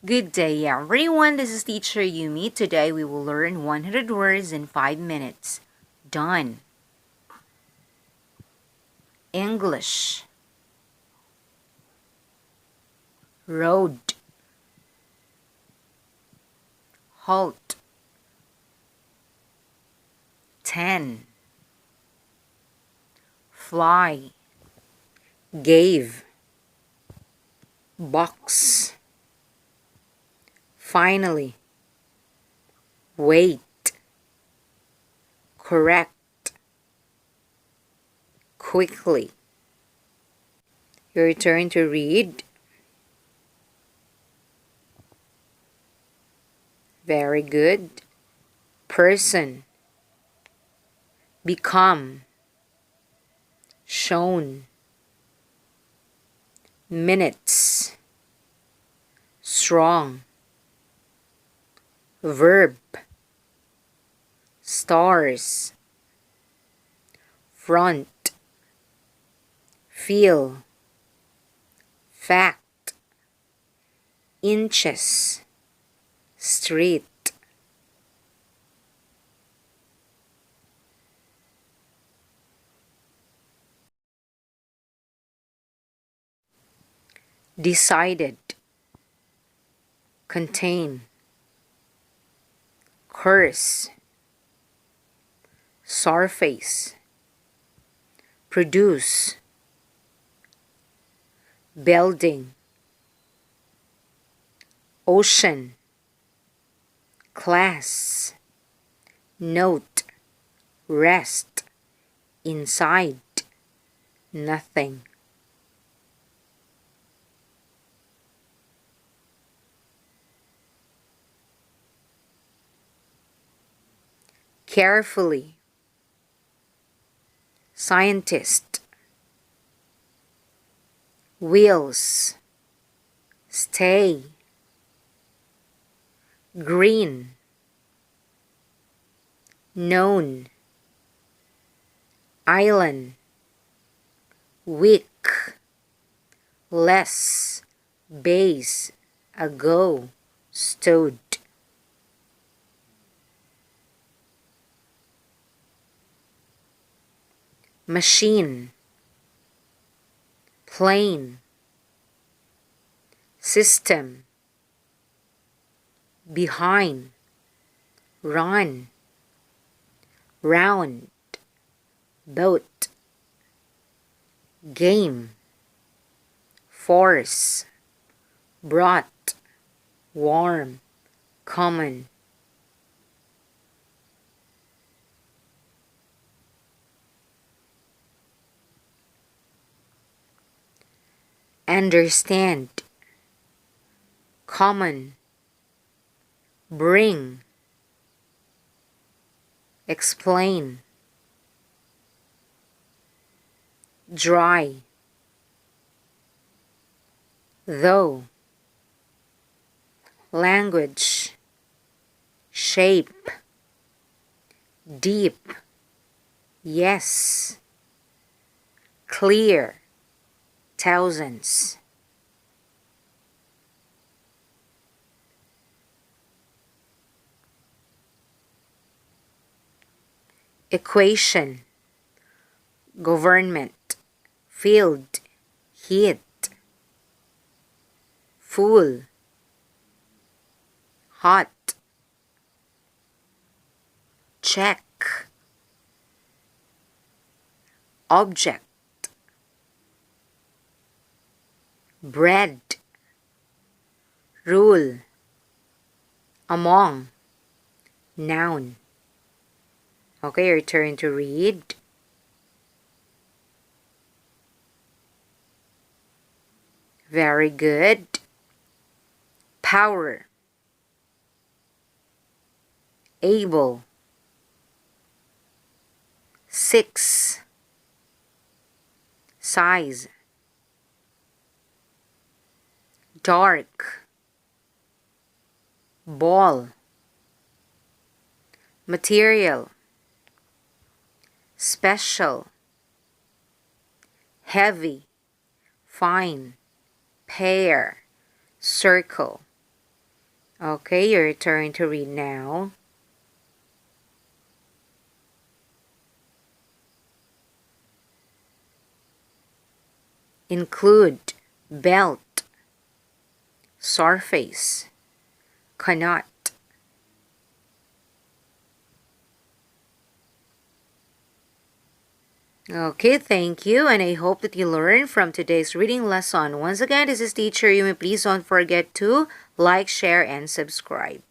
Good day, everyone. This is Teacher Yumi. Today we will learn 100 words in 5 minutes. Done. English. Road. Halt. 10. Fly. Gave. Box. Finally. Wait. Correct. Quickly. Your turn to read. Very good. Person. Become. Shown. Minutes. Strong. Verb. Stars. Front. Feel. Fact. Inches. Street. Decided. Contain. Curse. Surface. Produce. Building. Ocean. Class. Note. Rest. Inside. Nothing. Carefully. Scientist. Wheels. Stay. Green. Known. Island. Week. Less. Base. Ago. Stood. Machine. Plane. System. Behind. Run. Round. Boat. Game. Force. Brought. Warm. Common. Understand. Common. Bring. Explain. Dry. Though. Language. Shape. Deep. Yes. Clear. Thousands. Equation. Government. Field. Heat. Full. Hot. Check. Object. Bread. Rule. Among. Noun. Okay, your turn to read. Very good. Power. Able. 6. Size. Dark. Ball. Material. Special. Heavy. Fine. Pair. Circle. Okay, your turn to read now. Include, belt, surface, cannot. Okay, thank you, and I hope that you learned from today's reading lesson. Once again, this is Teacher Yumi. Please don't forget to like, share, and subscribe.